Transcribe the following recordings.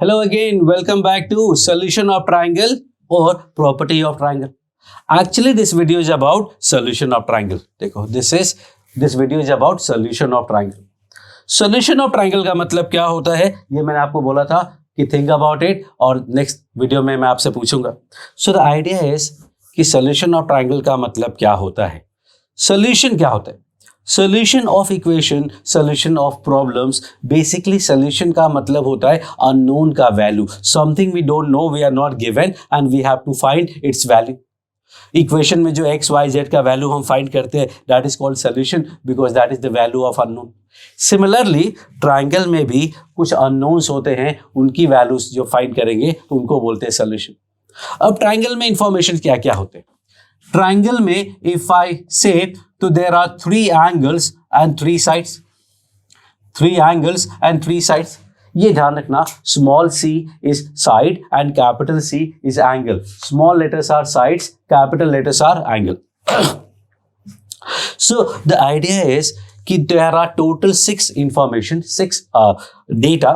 Hello again, welcome back to solution of triangle or property of triangle. Actually this video is about solution of triangle. देखो this video is about solution of triangle. Solution of triangle का मतलब क्या होता है ये मैंने आपको बोला था कि think about it और next video में मैं आपसे पूछूंगा. So the idea is कि solution of triangle का मतलब क्या होता है. Solution क्या होता है? Solution of equation, solution of problems, basically solution का मतलब होता है unknown का value, something we don't know, we are not given and we have to find its value. Equation में जो x, y, z का value हम find करते हैं, that is called solution because that is the value of unknown. Similarly, triangle में भी कुछ unknowns होते हैं, उनकी values जो find करेंगे तो उनको बोलते हैं solution. अब triangle में information क्या क्या होते हैं? Triangle में if I say तो there are three angles and three sides. Three angles and three sides. ये ध्यान रखना small c is side and capital C is angle. Small letters are sides, capital letters are angle. So the idea is कि there are total six data.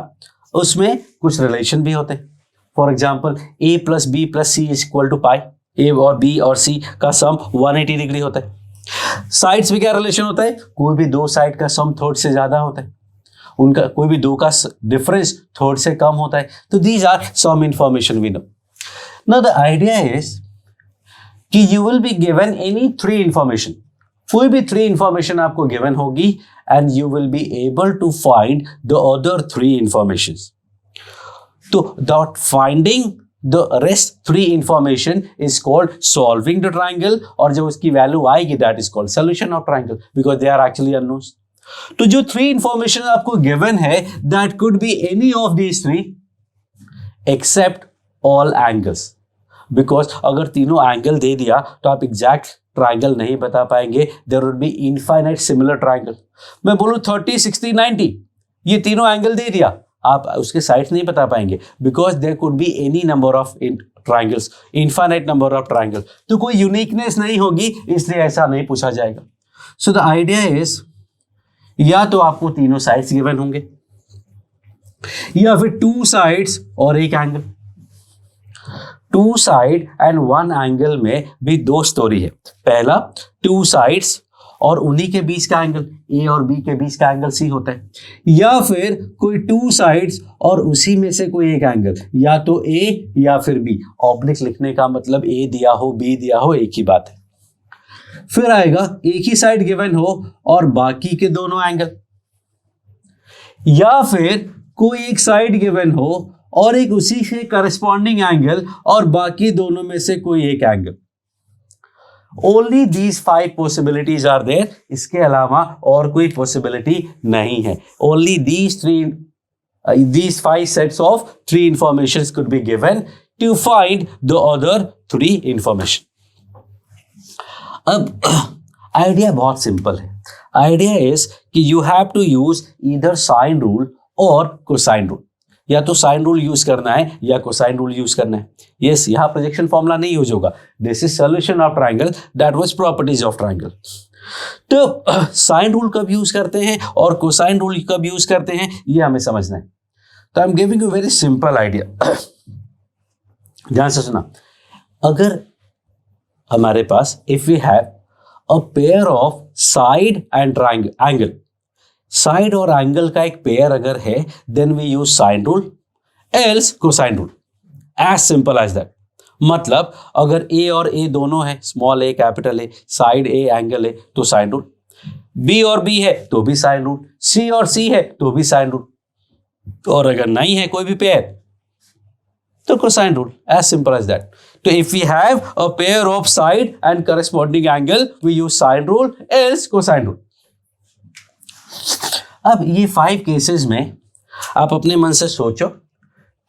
उसमें कुछ relation भी होते हैं. For example, a plus b plus c is equal to pi. a और b और c का सम 180 degree होता है. साइड्स में क्या रिलेशन होता है? कोई भी दो साइड का सम थर्ड से ज्यादा होता है, उनका कोई भी दो का डिफरेंस थर्ड से कम होता है. तो these are some information we know. Now the idea is कि you will be given any three information. कोई भी थ्री इंफॉर्मेशन आपको गिवन होगी and you will be able to find the other three information. तो that finding the rest three information is called solving the triangle और जब उसकी value आएगी that is called solution of triangle because they are actually unknowns. तो जो three information आपको given है that could be any of these three except all angles because अगर तीनों angle दे दिया तो आप exact triangle नहीं बता पाएंगे. there would be infinite similar triangle. मैं बोलूँ 30, 60, 90 ये तीनों angle दे दिया आप उसके साइड्स नहीं बता पाएंगे because there could be any number of triangles, infinite number of triangle. तो कोई यूनिकनेस नहीं होगी इसलिए ऐसा नहीं पूछा जाएगा. सो द आइडिया इज या तो आपको तीनों साइड्स गिवन होंगे या फिर टू साइड्स और एक angle. Two side and one angle में भी दो स्टोरी है. पहला टू साइड्स और उन्हीं के बीच का एंगल ए और बी के बीच का एंगल सी होता है, या फिर कोई टू साइड्स और उसी में से कोई एक एंगल या तो ए या फिर बी. ऑब्लिक लिखने का मतलब ए दिया हो बी दिया हो एक ही बात है. फिर आएगा एक ही साइड गिवन हो और बाकी के दोनों एंगल, या फिर कोई एक साइड गिवन हो और एक उसी से करस्पॉन्डिंग एंगल और बाकी दोनों में से कोई एक angle. Only these five possibilities are there. इसके अलावा और कोई possibility नहीं है. Only these five sets of three informations could be given to find the other three information. अब आइडिया बहुत सिंपल है. आइडिया इज कि you have to use either sine rule और cosine rule. या तो साइन रूल यूज करना है या कोसाइन रूल यूज करना है. यस, यहां प्रोजेक्शन फॉर्मूला नहीं यूज होगा. This is solution of triangle, that was properties of triangle. तो साइन रूल कब यूज करते हैं और कोसाइन रूल कब यूज करते हैं ये हमें समझना है. तो I am giving you very simple idea. ध्यान से सुना. अगर हमारे पास if we have a pair of side and angle, side और एंगल का एक पेयर अगर है then we use sine rule else cosine rule. As simple as that. मतलब अगर ए और ए दोनों है, small A capital A, side A angle A तो साइन रूल, बी और बी है तो भी साइन रूल, सी और सी है तो भी साइन रूल, और अगर नहीं है कोई भी पेयर तो cosine rule. As simple as that. तो if we have a pair of side and corresponding angle we use sine rule else cosine rule. अब ये 5 केसेस में आप अपने मन से सोचो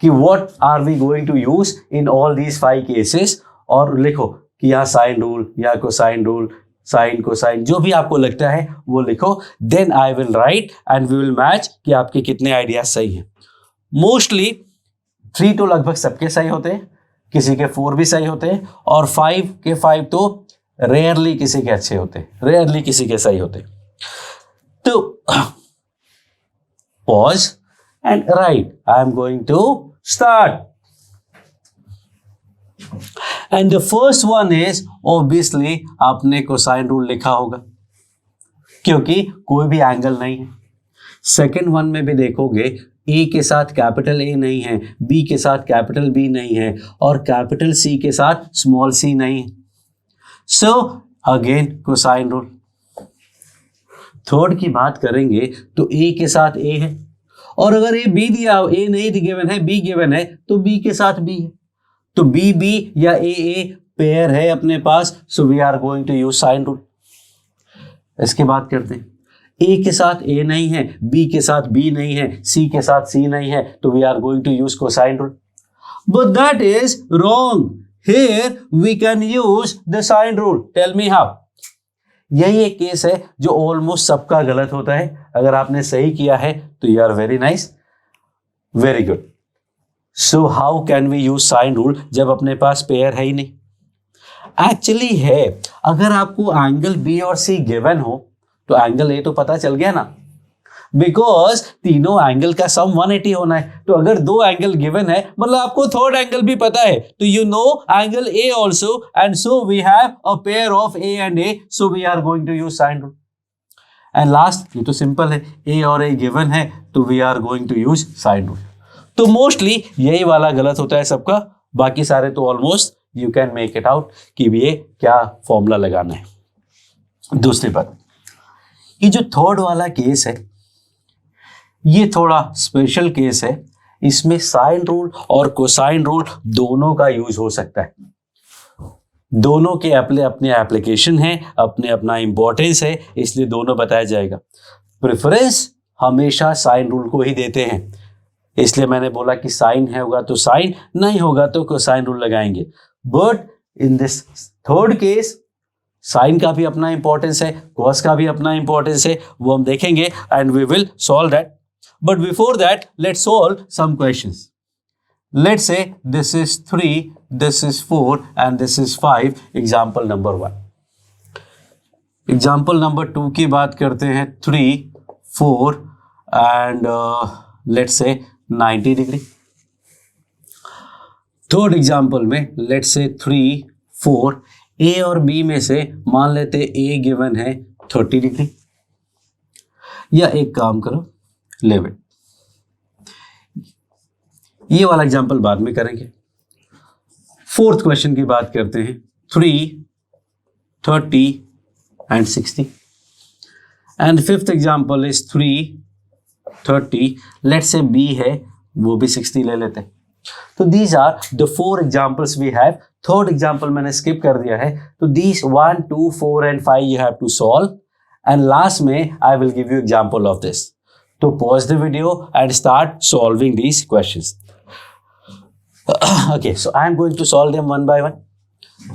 कि what are we going to use in all these 5 cases और लिखो कि यहाँ साइन रूल या कोसाइन रूल, साइन कोसाइन जो भी आपको लगता है वो लिखो. Then I will write and we will match कि आपके कितने आइडियाज सही हैं. मोस्टली 3 तो लगभग सबके सही होते हैं, किसी के 4 भी सही होते हैं और 5 के 5 तो रेयरली किसी के अच्छे होते हैं, रेयरली किसी के सही होते हैं. तो pause and write. I am going to start. And the first one is obviously आपने कोसाइन रूल लिखा होगा क्योंकि कोई भी एंगल नहीं है. सेकेंड वन में भी देखोगे ए के साथ कैपिटल ए नहीं है, बी के साथ कैपिटल बी नहीं है और कैपिटल सी के साथ स्मॉल सी नहीं है. So again cosine rule. Third की बात करेंगे तो ए के साथ ए है और अगर ए बी दिया, ए नहीं गिवन है, बी गिवन है तो बी के साथ बी है. तो बी बी या ए पेयर है अपने पास. So we are going to use sine rule. इसके बात करते हैं. ए के साथ ए नहीं है, बी के साथ बी नहीं है, सी के साथ सी नहीं है तो we are going to use cosine rule. But that is wrong. Here we can use the sine rule. Tell me how. यही एक केस है जो ऑलमोस्ट सबका गलत होता है. अगर आपने सही किया है तो you are very nice, very good. So how can we use sine rule जब अपने पास पेयर है ही नहीं? एक्चुअली है. अगर आपको एंगल बी और सी गिवन हो तो एंगल ए तो पता चल गया ना, बिकॉज तीनों एंगल का सम 180 होना है. तो अगर दो एंगल गिवन है मतलब आपको थर्ड एंगल भी पता है, तो you know angle A also and so we have a pair of A and A. So we are going to use sine rule. And last, ये तो सिंपल है, ए और ए गिवन है तो we are going to use sine rule. तो mostly यही वाला गलत होता है सबका. बाकी सारे तो almost you can make it out कि ये क्या फॉर्मूला लगाना है. दूसरी बात, ये जो थर्ड वाला केस है ये थोड़ा स्पेशल केस है. इसमें साइन रूल और कोसाइन रूल दोनों का यूज हो सकता है. दोनों के अपने एप्लीकेशन है, अपने अपना इंपॉर्टेंस है, इसलिए दोनों बताया जाएगा. प्रेफरेंस हमेशा साइन रूल को ही देते हैं, इसलिए मैंने बोला कि साइन है होगा तो साइन, नहीं होगा तो कोसाइन रूल लगाएंगे. But in this third case sine का भी अपना इंपॉर्टेंस है, कॉस का भी अपना इंपॉर्टेंस है, वो हम देखेंगे and we will solve that. But before that let's solve some questions. Let's say this is 3, this is 4 and this is 5. Example number 1. Example number 2 की बात करते हैं. 3, 4 and let's say 90 degree. Third example में let's say 3, 4. ए और B में से मान लेते ए गिवन है 30 डिग्री. या एक काम करो, लेव इट. ये वाला एग्जाम्पल बाद में करेंगे. फोर्थ क्वेश्चन की बात करते हैं. 3, 30 and 60. And fifth example is 3, 30. Let's say B है, वो भी 60 ले लेते हैं. तो these are the 4 examples we have. Third example मैंने स्किप कर दिया है. तो these 1, 2, 4 and 5 you have to solve and last में I will give you example of this. तो pause the video and start solving these questions. Okay, so I am going to solve them one by one.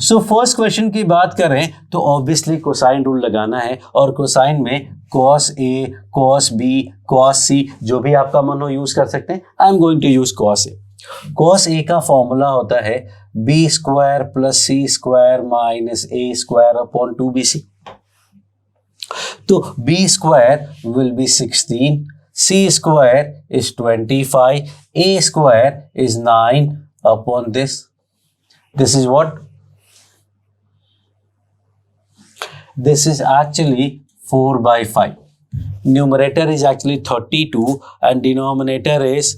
So first question की बात करें तो obviously cosine rule लगाना है और cosine में cos A, cos B, cos C जो भी आपका मन हो यूज कर सकते हैं. I am going to use cos A. cos A का फॉर्मूला होता है b square plus c square minus a square upon 2bc. तो b square will be 16, c square is 25, a square is 9 upon this. This is what? This is actually 4 by 5. Numerator is actually 32 and denominator is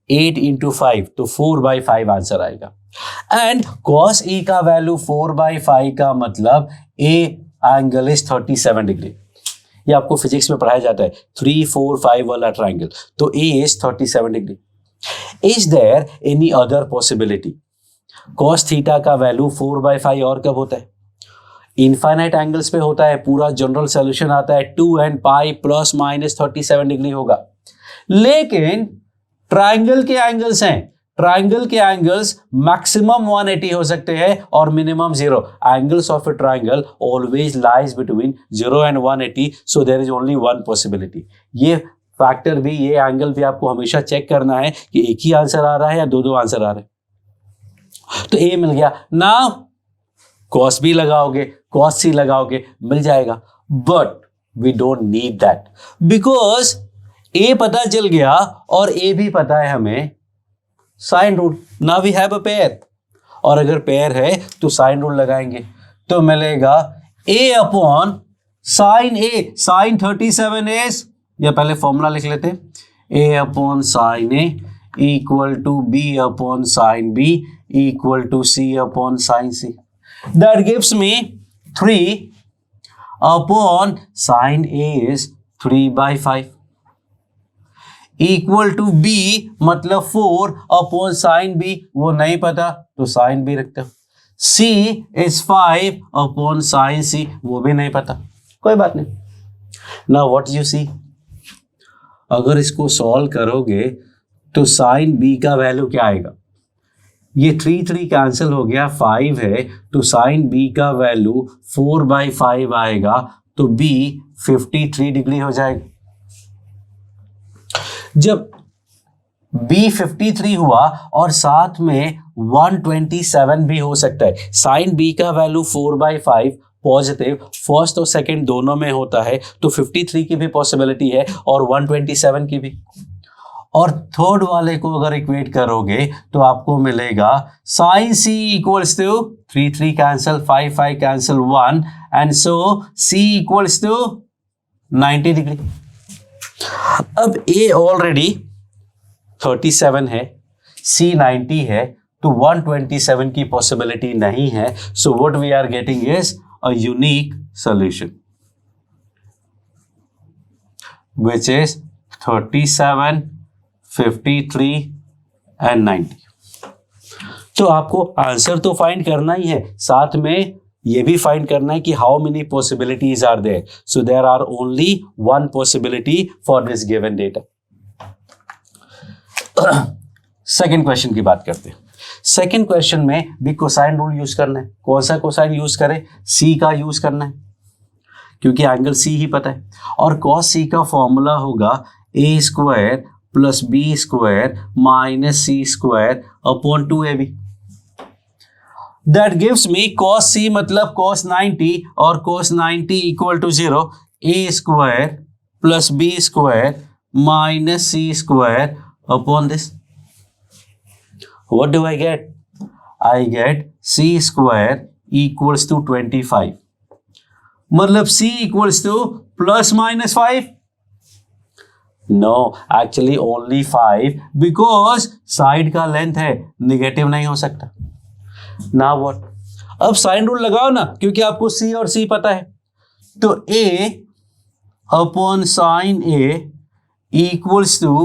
8 into 5. तो 4 by 5 answer आएगा. And cos A का value 4 by 5 का मतलब A angle is 37 degree. ये आपको physics में पढ़ाया जाता है 3, 4, 5 वाला ट्राइंगल. तो A is 37 degree. Is there any other possibility? cos theta का वैल्यू 4 by 5 और कब होता है? इनफाइनाइट एंगल्स पे होता है. पूरा जनरल सॉल्यूशन आता है 2 and pi plus minus 37 degree होगा. लेकिन ट्राइंगल के एंगल्स हैं. ट्राइंगल के एंगल्स मैक्सिमम 180 हो सकते हैं और minimum 0. Angles of a triangle always lies between 0 and 180. So there is only one possibility. ये फैक्टर भी, ये एंगल भी आपको हमेशा चेक करना है कि एक ही आंसर आ रहा है या दो आंसर आ रहे हैं. तो ए मिल गया. नाउ cos B लगाओगे, cos C लगाओगे, मिल जाएगा. But we don't need that because A पता चल गया और A भी पता है हमें. Sine rule. Now we have a pair, और अगर पेयर है तो साइन रूल लगाएंगे, तो मिलेगा a upon sine A, sine 37 is, या पहले फॉर्मूला लिख लेते हैं, a upon sine A equal to b upon sine b equal to c upon sine c. That gives me 3 upon sine a is 3/5 equal to b मतलब 4 upon sine b, वो नहीं पता तो साइन b रखते हो. c is 5 upon sine c, वो भी नहीं पता, कोई बात नहीं. नाउ व्हाट यू सी, अगर इसको सॉल्व करोगे तो साइन b का वैल्यू क्या आएगा, ये 3 कैंसिल हो गया, 5 है तो साइन b का वैल्यू 4/5 आएगा, तो b 53 डिग्री हो जाएगा. जब b 53 हुआ और साथ में 127 भी हो सकता है, साइन b का वैल्यू 4/5 पॉजिटिव फर्स्ट और सेकंड दोनों में होता है, तो 53 की भी पॉसिबिलिटी है और 127 की भी. और थर्ड वाले को अगर इक्वेट करोगे तो आपको मिलेगा sine c equals to 3 cancel, 5 cancel 1, and so c equals to 90 degree. अब a ऑलरेडी 37 है, c 90 है, तो 127 की पॉसिबिलिटी नहीं है. So what we are getting is a unique solution which is 37, 53 and 90. तो आपको आंसर तो फाइंड करना ही है, साथ में ये भी फाइंड करना है कि how many possibilities are there. So there are only one possibility for this given data. Second question की बात करते हैं. सेकेंड क्वेश्चन में भी कोसाइन रूल यूज करना है. कौन सा कोसाइन यूज करें, सी का यूज करना है, क्योंकि एंगल सी ही पता है. और कॉस सी का फॉर्मूला होगा A square plus B square minus C square upon 2ab. That gives me cos C मतलब कॉस 90, और cos 90 equal to 0, A square plus B square minus C square upon this. What do I get? I get c square equals to 25. मतलब c equals to plus minus 5? No, actually only 5 because side का length है, negative नहीं हो सकता. Now what? अब sine rule लगाओ ना, क्योंकि आपको c और c पता है. तो a upon sine a equals to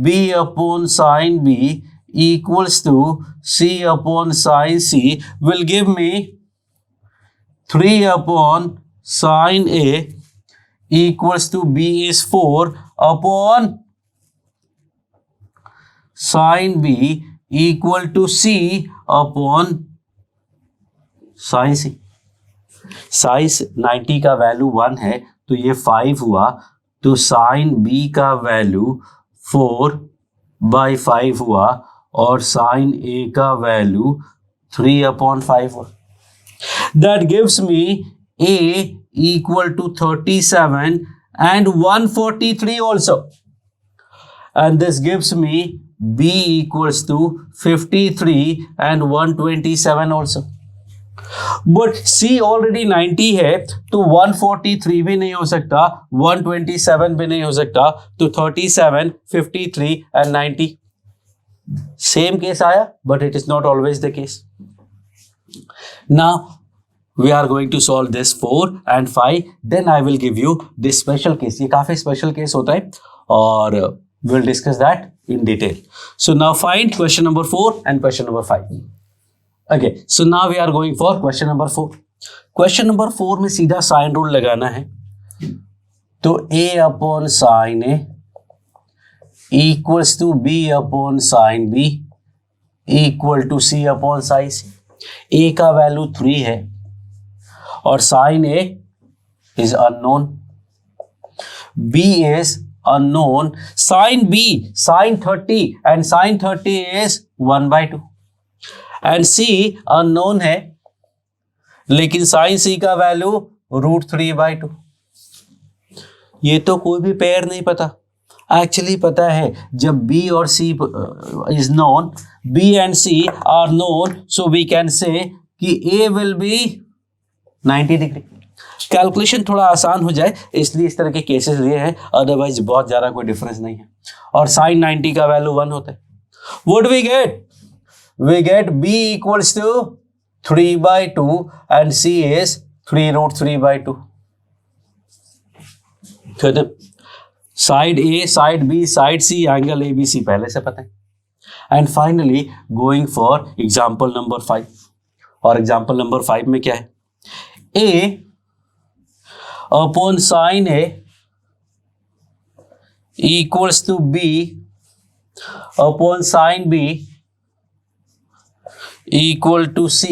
b upon sine b equals to c upon sin c will give me 3 upon sin a equals to b is 4 upon sin b equal to c upon sin c. Size 90 का value 1 है तो ये 5 हुआ, तो sine b का value 4/5 हुआ, और sign a का वैल्यू 3/5 हुआ. That gives me a equal to 37 and 143 also, and this gives me b equals to 53 and 127 also. But c already 90 है तो 143 भी नहीं हो सकता, 127 भी नहीं हो सकता, तो 37, 53 एंड 90 सेम केस आया, but it is not always the case. Now we are going to solve this 4 and 5, then I will give you this special case. ये काफी special case होता है और we'll discuss that in detail. So now find question number 4 and question number 5. Okay, so now we are going for question number 4. Question number 4 में सीधा sine rule लगाना है, तो a upon sine a equals to b upon sin b equal to c upon sin c. a का value 3 है और sin a is unknown, b is unknown, sin b sin 30 and sin 30 is 1/2 and c unknown है, लेकिन sin c का value √3/2. ये तो कोई भी पेयर नहीं पता. एक्चुअली पता है जब B और C is known, B and C are known, so we can say कि A will be 90 degree. Calculation थोड़ा आसान हो जाए इसलिए इस तरह के केसेस लिए हैं, अदरवाइज बहुत ज़्यादा कोई डिफरेंस नहीं है। और साइन 90 का वैल्यू 1 होता है। What we get? We get B equals to 3/2 and C is 3√3/2। Side A, side B, side C, angle ABC पहले से पता है। And finally going for example number 5। और एग्जाम्पल नंबर 5 में क्या है? A upon sine A equals to B upon sine B equal to C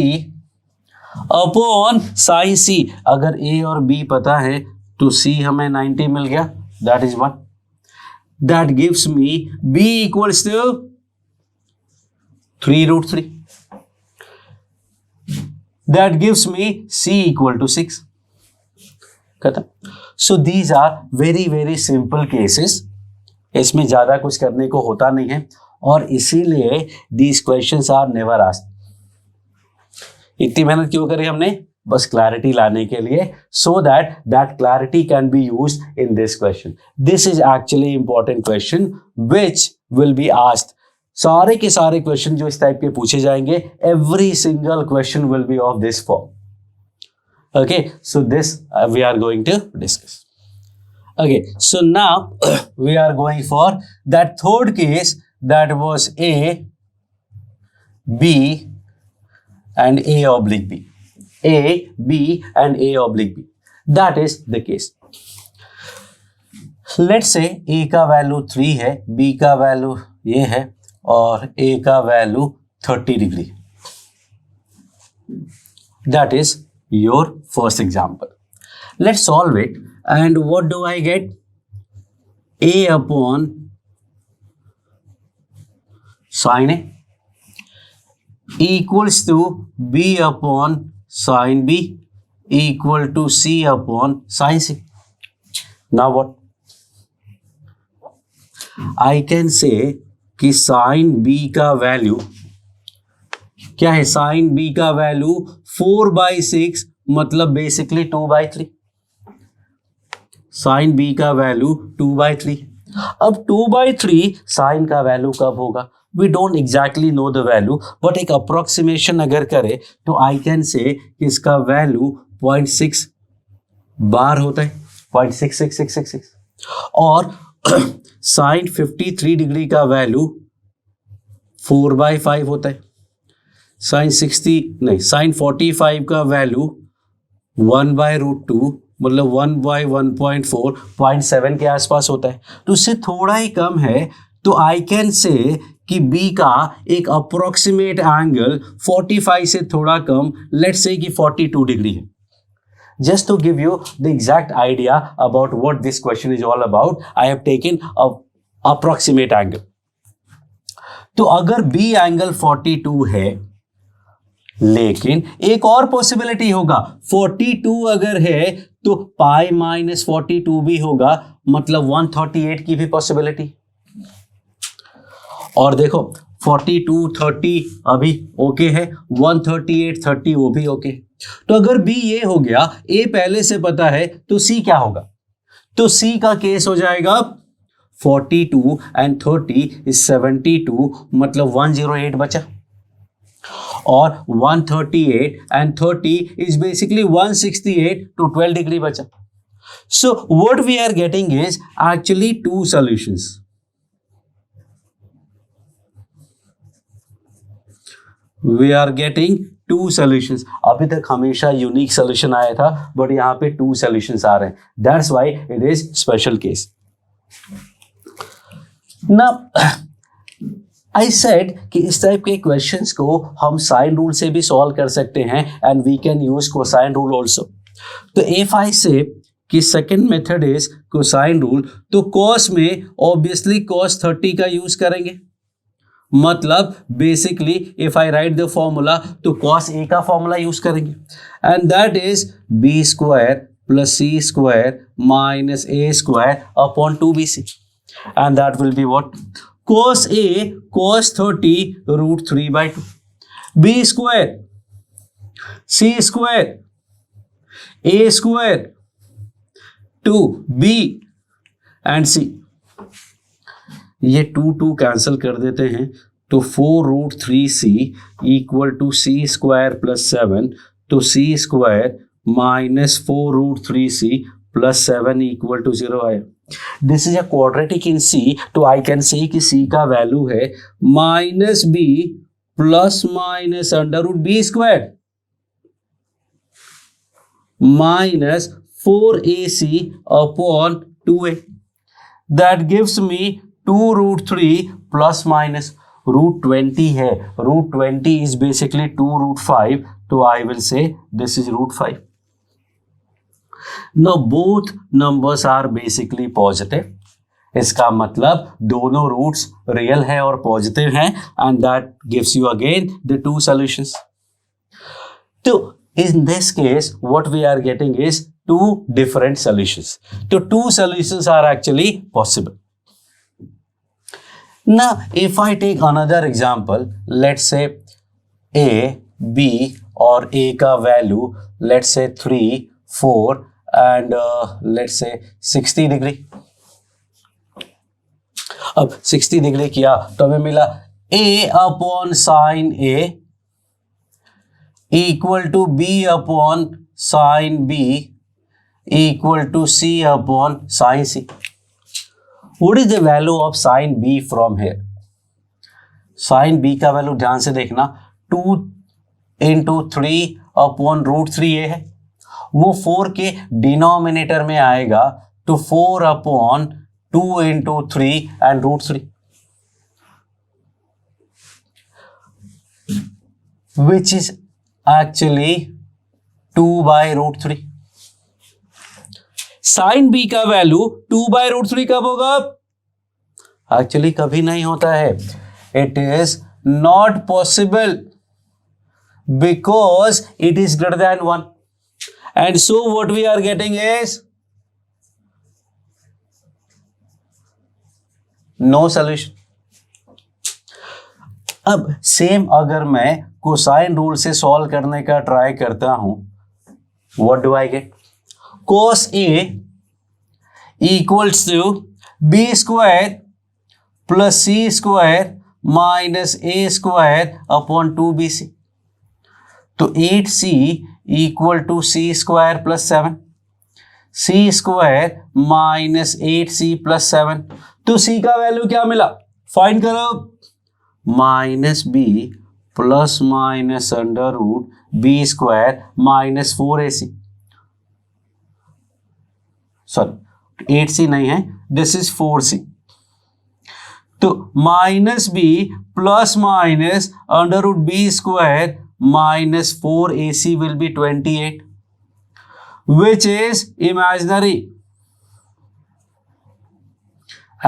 upon sine C। अगर A और B पता है तो C हमें 90 मिल गया, that is one. That gives me B equals to 3√3। That gives me C equal to 6। खत्म। So these are very very simple cases, इसमें ज्यादा कुछ करने को होता नहीं है और इसीलिए these questions are never asked. इतनी मेहनत क्यों करी हमने? बस क्लैरिटी लाने के लिए, so that clarity can be used in this question. This is actually important question which will be asked. सारे के सारे क्वेश्चन जो इस टाइप के पूछे जाएंगे, every single question will be of this form. Okay, so this we are going to discuss. Okay, so now we are going for that third case, that was A, B and A oblique B. A, B and A oblique B. That is the case. Let's say A का value 3 है, B का value ये है और A का value 30 degree. That is your first example. Let's solve it. And what do I get? A upon sin A equals to B upon sin B equal to C upon sin C. Now what? I can say कि sin B का value क्या है? Sine B का value 4/6 मतलब basically 2/3। Sine B का value 2/3। अब 2/3 sine का value कब होगा? We don't exactly know the value, but एक अप्रोक्सीमेशन अगर करे तो आई कैन से कि इसका वैल्यू 0.6 बार होता है, 0.66666। और साइन 53 डिग्री का वैल्यू 4/5 होता है। साइन 45 का वैल्यू 1/√2 मतलब 1/1.4 0.7 के आसपास होता है। तो उससे थोड़ा ही कम है, तो आई कैन से कि B का एक अप्रोक्सीमेट एंगल 45 से थोड़ा कम, लेट्स से कि 42 डिग्री है। Just to give you the exact idea about what this question is all about, I have taken approximate angle. तो अगर B एंगल 42 है, लेकिन एक और पॉसिबिलिटी होगा, 42 अगर है तो पाई माइनस 42 भी होगा, मतलब 138 की भी पॉसिबिलिटी। और देखो 42 30 अभी ओके है, 138 30 वो भी ओके। तो अगर B ये हो गया, A पहले से पता है, तो C क्या होगा? तो C का केस हो जाएगा 42 एंड 30 इज 72 मतलब 108 बचा। और 138 and 30 is basically 168 to 12 degree बचा। So what we are getting is actually two solutions. We are getting two solutions. अभी तक हमेशा यूनिक सोल्यूशन आया था, बट यहाँ पे two solutions आ रहे हैं। That's why it is special case. Now I said कि इस टाइप के क्वेश्चंस को हम साइन रूल से भी सॉल्व कर सकते हैं and we can use cosine rule also. तो इफ आई से कि second method is cosine rule, तो कॉस में ऑब्वियसली cos 30 का यूज करेंगे। मतलब basically if I write the formula तो cos A का फॉर्मूला यूज करेंगे and that is B² + C² - A² upon 2BC। and that will be what? Cos A cos 30 root 3 by 2. B square C square A square 2B and C. ये 2 cancel कर देते हैं तो 4 root 3C equal to C square plus 7, तो C square minus 4 root 3C plus 7 equal to 0 आया. This is a quadratic in C, तो I can say कि C का वैल्यू है minus B plus minus under root B square minus 4AC upon 2A. That gives me 2 root 3 plus minus root 20 है. Root 20 is basically 2 root 5, तो I will say this is root 5. Now both numbers are basically positive. इसका मतलब दोनों roots real है और positive हैं, and that gives you again the 2 solutions. तो in this case what we are getting is 2 different solutions. So 2 solutions are actually possible. Now if I take another example, let's say A, B और A का value let's say 3, 4 and let's say 60 degree. अब 60 degree किया तो हमें मिला A upon sine A equal to B upon sine B equal to C upon sine C. What is the value of sine B from here? Sine B का value ध्यान से देखना 2 into 3 upon root 3A है. वो 4 के denominator में आएगा तो 4 upon 2 into 3 and root 3, which is actually 2 by root 3. Sine B का वैल्यू 2 बाय रूट 3 कब होगा? एक्चुअली कभी नहीं होता है. It is not possible because it is greater than 1. And so what we are getting is no solution. अब same अगर मैं कोसाइन रूल से सॉल्व करने का ट्राई करता हूं, what do I get? Cos A equals to B square plus C square minus A square upon 2BC. तो 8C equal to C square plus 7, C square minus 8C plus 7. तो C का value क्या मिला? Find करो. Minus B plus minus under root B square minus 4AC. Sorry 8C नहीं है, this is 4C. तो minus B plus minus under root B square minus 4AC will be 28, which is imaginary,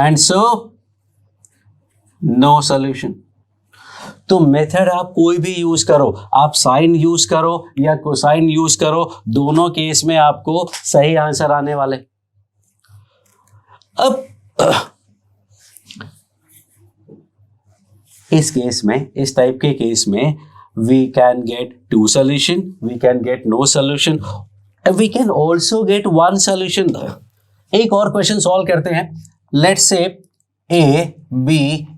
and so no solution. तो method आप कोई भी use करो, आप sign use करो या कोसाइन यूज करो, दोनों केस में आपको सही आंसर आने वाले. अब इस केस में, इस टाइप के केस में we can get 2 solution, we can get no solution, and we can also get 1 solution. एक और क्वेश्चन सॉल्व करते हैं. Let's say A B,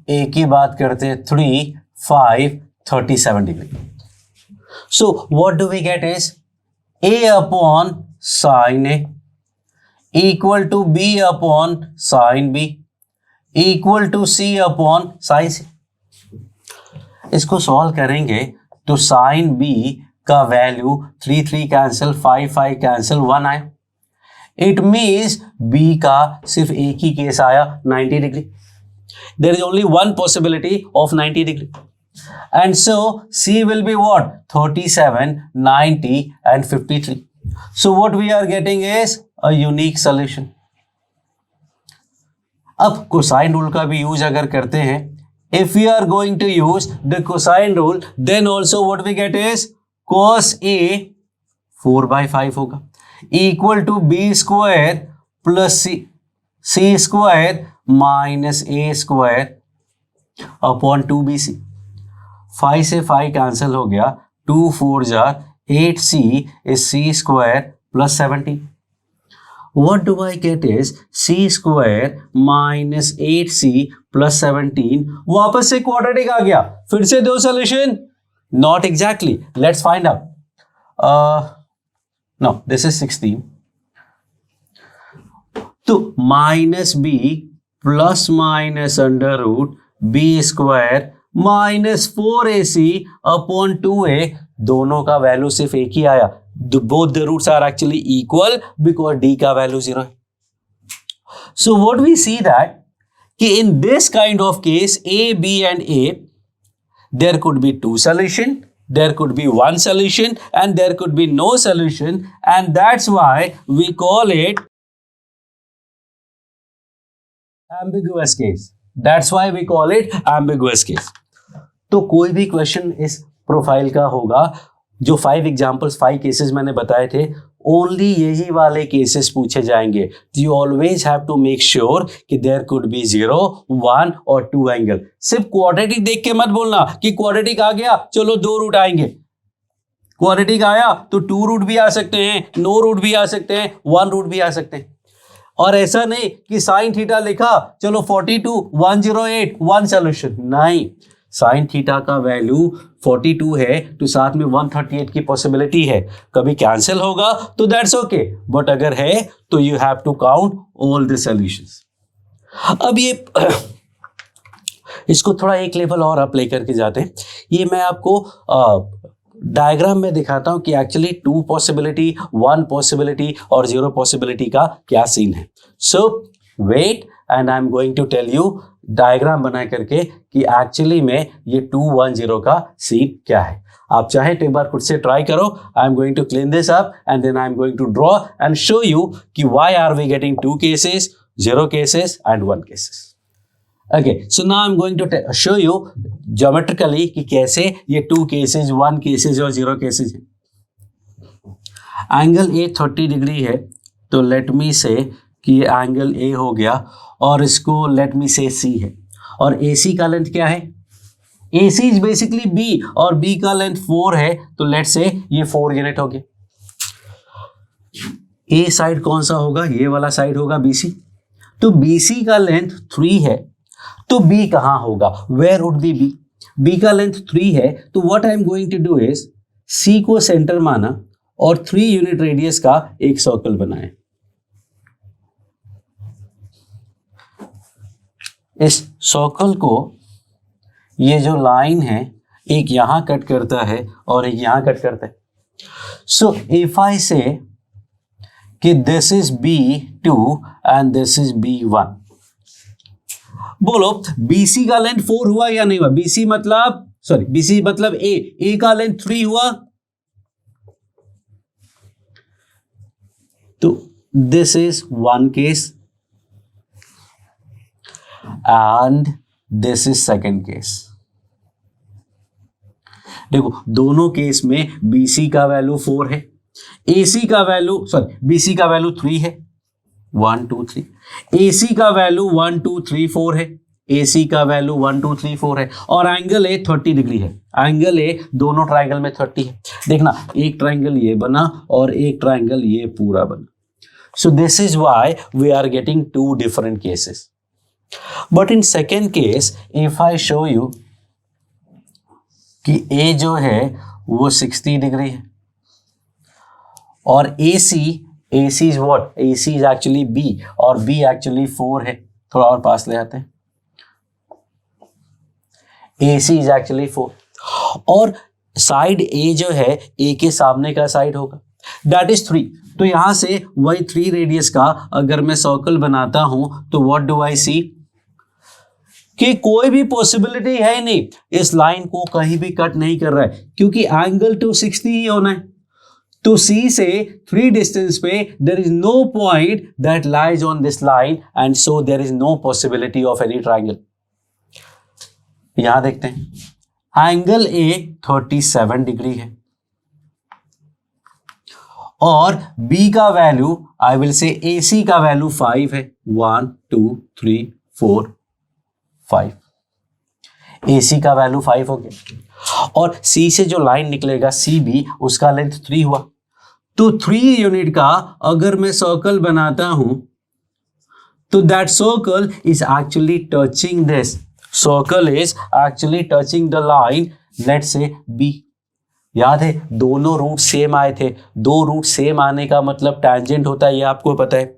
A की बात करते हैं 3 5 37 degree. So what do we get is A upon sine A equal to B upon sine B equal to C upon sine C. इसको solve करेंगे तो sine B का value 3 3 cancel, 5 5 cancel, 1 आया. It means B का सिर्फ एक ही case आया 90 degree. There is only one possibility of 90 degree, and so C will be what? 37, 90 and 53. So what we are getting is a unique solution. अब cosine rule का भी use अगर करते हैं, if we are going to use the cosine rule, then also what we get is cos A 4 by 5 होगा equal to B square plus C square minus A square upon 2bc। 5 से 5 cancel हो गया, 2 4 जार 8c is c square plus 17. What do I get is c square minus 8c plus 17. वापस से quadratic आ गया, फिर से दो solution, not exactly. Let's find out. No, this is 16. तो minus b plus minus under root b square minus 4ac upon 2a, दोनों का value सिर्फ एक ही आया। Both the roots are actually equal because d का वैल्यू 0 है। So what we see that कि in this kind of case a, b and a there could be two solution, there could be one solution, and there could be no solution, and that's why we call it ambiguous case. That's why we call it ambiguous case. तो कोई भी question इस profile का होगा, जो 5 examples 5 cases मैंने बताए थे, ओनली यही वाले केसेस पूछे जाएंगे। You always have to make sure कि देयर कुड बी 0, 1 और 2 एंगल। सिर्फ क्वाड्रेटिक देख के मत बोलना कि क्वाड्रेटिक आ गया चलो 2 रूट आएंगे। क्वाड्रेटिक आया तो 2 रूट भी आ सकते हैं, नो रूट भी आ सकते हैं, 1 रूट भी आ सकते हैं। और ऐसा नहीं कि साइन थीटा लिखा चलो 42, 108, 1 सोल्यूशन, नहीं। साइन थीटा का वैल्यू 42 है तो साथ में 138 की पॉसिबिलिटी है, कभी कैंसिल होगा तो दैट्स ओके, बट अगर है तो you have to count all the solutions. अब ये इसको थोड़ा एक लेवल और अप लेकर के जाते हैं। ये मैं आपको डायग्राम में दिखाता हूं कि एक्चुअली 2 पॉसिबिलिटी, 1 पॉसिबिलिटी और 0 पॉसिबिलिटी का क्या सीन है। So wait and I am going to tell you diagram बना करके कि एक्चुअली में ये 2 1 0 का सीन क्या है। आप चाहे तो एक बार खुद से ट्राई करो। I am going to clean this up and then I am going to draw and show you कि why are we getting 2 cases, 0 cases and 1 cases. Okay, so now I'm going to show you geometrically कि कैसे ये 2 cases, 1 cases और 0 cases हैं। Angle A 30 degree है तो let me से कि ये एंगल A हो गया और इसको लेट मी से C है। और AC का लेंथ क्या है? AC इज बेसिकली B और B का लेंथ 4 है तो लेट से ये 4 यूनिट हो गया। A साइड कौन सा होगा? ये वाला साइड होगा BC। तो BC का लेंथ 3 है तो B कहां होगा? Where would be B? B का लेंथ 3 है तो what I am going to do is C को सेंटर माना और 3 यूनिट रेडियस का एक सर्कल बनाए। इस सर्कल को ये जो लाइन है एक यहां कट करता है और एक यहां कट करता है। सो इफ आई से कि this is B2 and this is B1, बोलो BC का लेंथ 4 हुआ या नहीं हुआ? BC मतलब A का लेंथ 3 हुआ। तो this is 1 case and this is second case. देखो दोनों केस में BC का वैल्यू 4 है, BC का वैल्यू 3 है, 1 2 3। AC का वैल्यू 1 2 3 4 है, AC का वैल्यू 1 2 3 4 है और एंगल A 30 डिग्री है। एंगल A दोनों ट्रायंगल में 30 है। देखना एक ट्रायंगल ये बना और एक ट्रायंगल ये पूरा बना। So this is why we are getting 2 different cases. But in second case if I show you कि A जो है वो 60 डिग्री है और AC is what? AC is actually B और B एक्चुअली 4 है। थोड़ा और पास ले आते हैं। AC इज एक्चुअली 4 और साइड A जो है A के सामने का साइड होगा, दैट इज 3। तो यहां से वही 3 रेडियस का अगर मैं सर्कल बनाता हूं तो व्हाट डू आई सी कि कोई भी पॉसिबिलिटी है ही नहीं, इस लाइन को कहीं भी कट नहीं कर रहा है क्योंकि एंगल तो 60 ही होना है। तो C से 3 डिस्टेंस पे there is no point that lies on this line and so there is no possibility of any triangle. यहां देखते हैं एंगल A 37 डिग्री है और B का वैल्यू आई विल से AC का वैल्यू 5 है, 1 2 3 4 5, AC का वैल्यू 5 हो गया और C से जो लाइन निकलेगा CB उसका लेंथ 3 हुआ। तो 3 यूनिट का अगर मैं सर्कल बनाता हूं तो that circle is actually touching this, circle is actually touching the line let's say B। याद है दोनों रूट सेम आए थे, दो रूट सेम आने का मतलब टैंजेंट होता है, ये आपको पता है।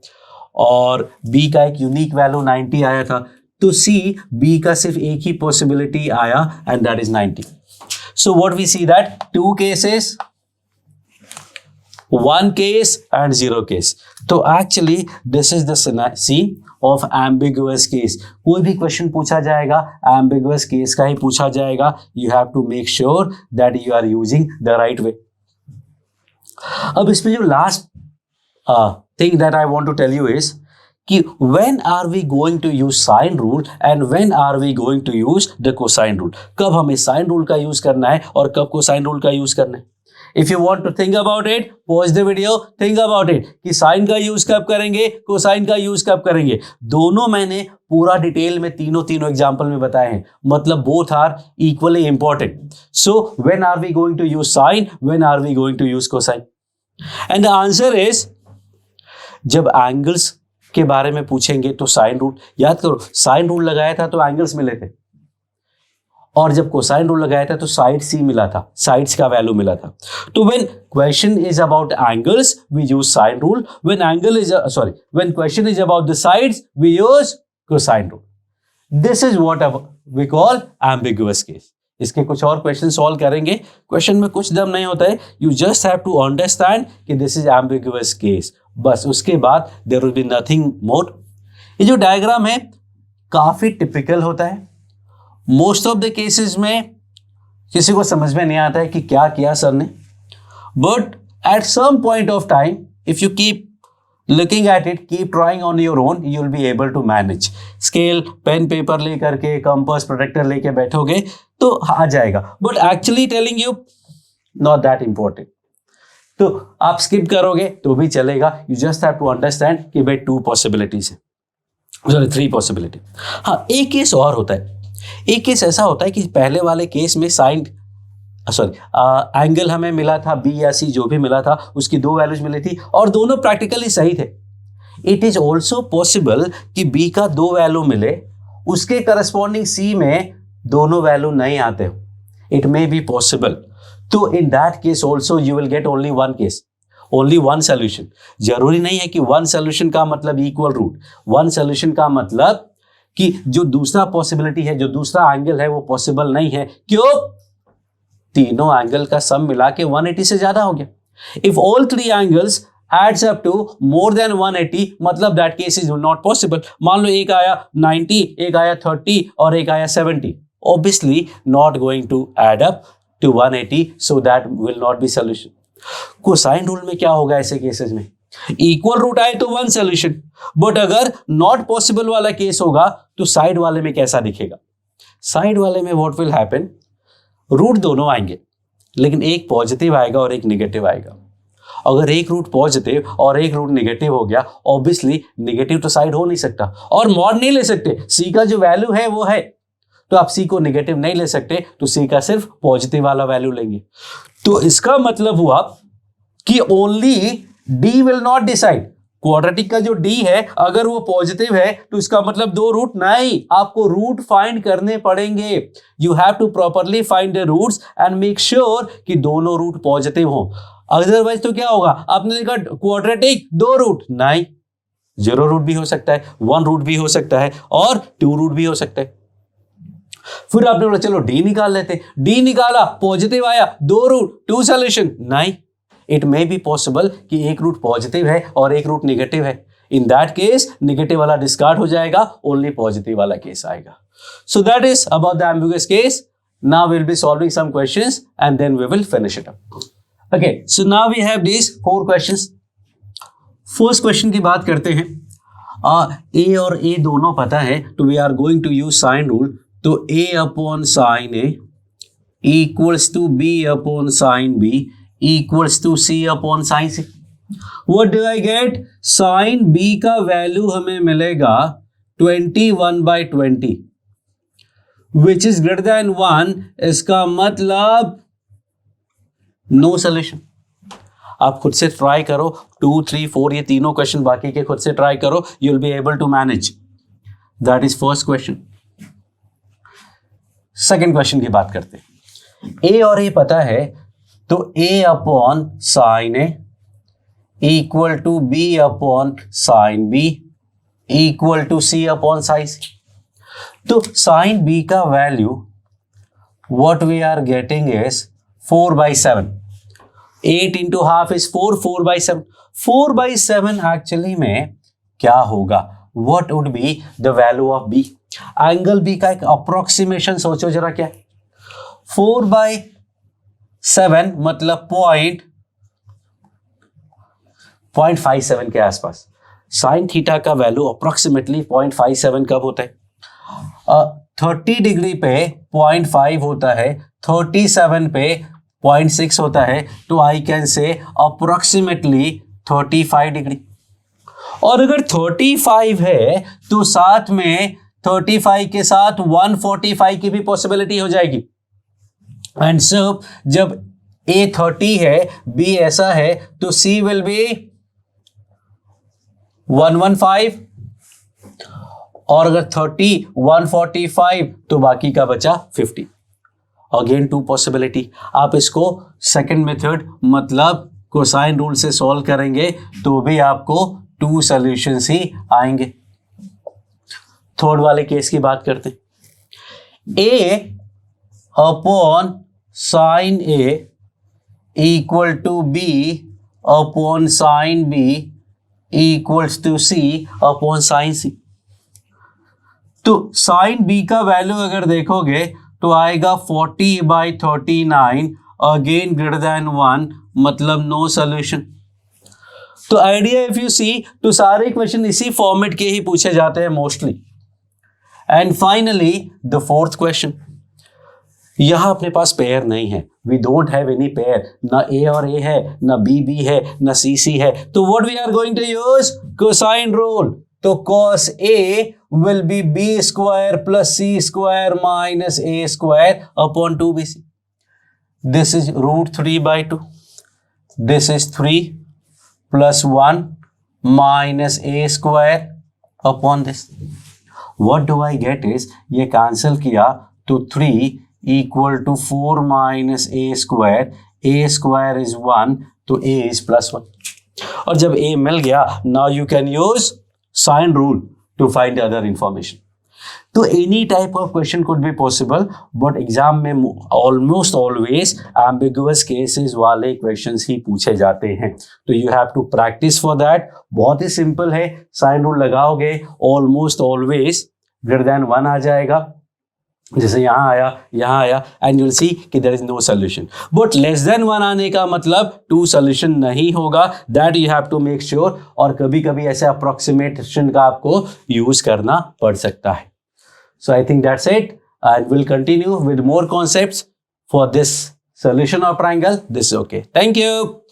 और B का एक यूनिक वैल्यू 90 आया था, तो C B का सिर्फ एक ही पॉसिबिलिटी आया and that is 90। So what we see that 2 cases, 1 case and 0 case. तो actually this is the scene of ambiguous case. कोई भी क्वेश्चन पूछा जाएगा एम्बिगुअस केस का ही पूछा जाएगा। You have to make sure that you are using the right way. अब इसमें जो last thing that I want to tell you is कि when are we going to use sine rule and when are we going to use the cosine rule। कब हमें sine rule का use करना है और कब कोसाइन रूल का use करना है। If you want to think about it, pause the video, think about it कि साइन का यूज कब करेंगे, कोसाइन का यूज कब करेंगे। दोनों मैंने पूरा डिटेल में तीनों एग्जाम्पल में बताए हैं, मतलब both are equally important. So when are we going to use sine, when are we going to use cosine, and the answer is जब एंगल्स के बारे में पूछेंगे तो साइन रूल याद करो, साइन रूल लगाया था तो एंगल्स मिले थे, और जब कोसाइन रूल लगाया था तो साइड सी मिला था, साइड्स का वैल्यू मिला था। तो when question is about angles we use sine rule, when question is about the sides we use cosine rule. This is what we call ambiguous case. इसके कुछ और क्वेश्चन सॉल्व करेंगे, क्वेश्चन में कुछ दम नहीं होता है, you just have to understand कि दिस इज एम्बिगुअस केस, बस उसके बाद there will be nothing more. ये जो डायग्राम है काफी टिपिकल होता है, मोस्ट ऑफ द केसेस में किसी को समझ में नहीं आता है कि क्या किया सर ने, but at some point of time if you keep looking at it, keep trying on your own, you will be able to manage. Scale pen paper लेकर के, कंपास प्रोटेक्टर लेके बैठोगे तो आ जाएगा, but actually telling you not that important. तो आप skip करोगे तो भी चलेगा, you just have to understand कि भाई 2 पॉसिबिलिटीज है, सॉरी 3 पॉसिबिलिटी। हाँ, एक केस और होता है, एक केस ऐसा होता है कि पहले वाले केस में साइन एंगल हमें मिला था B या C, जो भी मिला था उसकी 2 वैल्यूज मिली थी और दोनों प्रैक्टिकली सही थे। इट इज ऑल्सो पॉसिबल कि B का 2 वैल्यू मिले, उसके करस्पॉन्डिंग C में दोनों वैल्यू नहीं आते हो, इट मे बी पॉसिबल। तो in that case also you will get only 1 case, only 1 solution. जरूरी नहीं है कि 1 सोल्यूशन का मतलब इक्वल रूट, 1 सोल्यूशन का मतलब कि जो दूसरा पॉसिबिलिटी है, जो दूसरा एंगल है वो पॉसिबल नहीं है। क्यों? तीनों एंगल का सम मिला के 180 से ज्यादा हो गया। If all 3 angles adds up to more than 180 मतलब that case is not possible. मान लो एक आया 90, एक आया 30 और एक आया 70, obviously not going to add up to 180, so that will not be solution. Cosine rule में क्या होगा ऐसे केसेस में? इक्वल रूट आए तो 1 सोल्यूशन, बट अगर नॉट पॉसिबल वाला केस होगा तो साइड वाले में कैसा दिखेगा? साइड वाले में व्हाट विल हैपन, रूट दोनों आएंगे लेकिन एक पॉजिटिव आएगा और एक नेगेटिव आएगा। अगर एक रूट पॉजिटिव और एक रूट नेगेटिव हो गया, ऑब्वियसली नेगेटिव तो साइड हो नहीं सकता और मॉड नहीं ले सकते। सी का जो वैल्यू है वो है, तो आप सी को नेगेटिव नहीं ले सकते, तो सी का सिर्फ पॉजिटिव वाला वैल्यू लेंगे। तो इसका मतलब हुआ कि only D will not decide. Quadratic का जो डी है अगर वो पॉजिटिव है तो इसका मतलब 2 रूट नहीं, आपको रूट फाइंड करने पड़ेंगे। You have to properly find the roots and make sure कि दोनों रूट पॉजिटिव हो। अदरवाइज तो क्या होगा, आपने देखा क्वाड्रेटिक 2 रूट नहीं, 0 रूट भी हो सकता है, 1 रूट भी हो सकता है और 2 रूट भी हो सकता है। फिर आपने बोला चलो डी निकाल लेते, डी निकाला पॉजिटिव आया, 2 रूट 2 सॉल्यूशन नहीं। इट मे बी पॉसिबल कि एक रूट पॉजिटिव है और एक रूट नेगेटिव है। इन दैट केस नेगेटिव वाला डिस्कार्ड हो जाएगा, ओनली पॉजिटिव वाला केस आएगा। So that is about the ambiguous case. Now we will be solving some questions and then we will finish it up. Okay, so now we have these 4 questions. First question की बात करते हैं। ए और A दोनों पता है, तो we are going to use sine rule. तो a upon sine A equals to b upon sine b equals to c upon sine c। What do I get? Sine b का वैल्यू हमें मिलेगा 21/20 which is greater than 1, इसका मतलब no solution. आप खुद से try करो, 2, 3, 4 ये तीनों क्वेश्चन बाकी के खुद से ट्राई करो, you will be able to manage. That is first question. Second question की बात करते हैं। ए और ए पता है, तो A upon sine A equal to B upon sine B equal to C upon sine C. तो साइन बी का value what we are getting is 4/7। 8 into half is 4, 4/7। 4/7 actually में क्या होगा, what would be the value of B? Angle B का एक approximation सोचो जरा, क्या 4/7 मतलब 0.57 के आसपास। साइन थीटा का वैल्यू अप्रोक्सीमेटली 0.57 कब होता है? 30 डिग्री पे 0.5 होता है, 37 पे 0.6 होता है, तो I can say approximately 35 degree. और अगर 35 है तो साथ में 35 के साथ 145 की भी पॉसिबिलिटी हो जाएगी। एंड सो जब A 30 है, B ऐसा है, तो C विल बी 115, और अगर 30 145 तो बाकी का बचा 50। Again 2 possibility. आप इसको सेकंड मेथड मतलब कोसाइन रूल से सॉल्व करेंगे तो भी आपको 2 सॉल्यूशंस ही आएंगे। थर्ड वाले केस की बात करते हैं। A upon sine A equal to B upon sine B equals to C upon sine C. तो साइन बी का वैल्यू अगर देखोगे तो आएगा 40/39, अगेन ग्रेटर देन 1 मतलब नो सॉल्यूशन। तो आइडिया इफ यू सी तो सारे क्वेश्चन इसी फॉर्मेट के ही पूछे जाते हैं mostly. And finally the fourth question, यहां अपने पास पेयर नहीं है, we don't have any pair, ना ए और ए है, ना बी बी है, ना सी सी है, तो what we are going to use? Cosine rule. तो cos A will be b square plus c square minus a square upon 2bc. This is √3/2. This is 3 plus 1 minus a square upon this. What do I get is, ये cancel किया तो 3 equal to 4 minus a square. A square is 1, तो a is +1. और जब a मिल गया, now you can use sign rule to find other information. तो any type of question could be possible, but exam में almost always ambiguous cases वाले questions ही पूछे जाते हैं। तो you have to practice for that. बहुत ही simple है, sign rule लगाओगे almost always greater than 1 आ जाएगा, जैसे यहाँ आया एंड यूल सी कि there is no solution. But less than 1 आने का मतलब 2 सोल्यूशन नहीं होगा, that you have to make sure. और कभी कभी ऐसे अप्रोक्सीमेशन का आपको यूज करना पड़ सकता है। So I think that's it, and will continue with more concepts for this solution of triangle. This okay, thank you.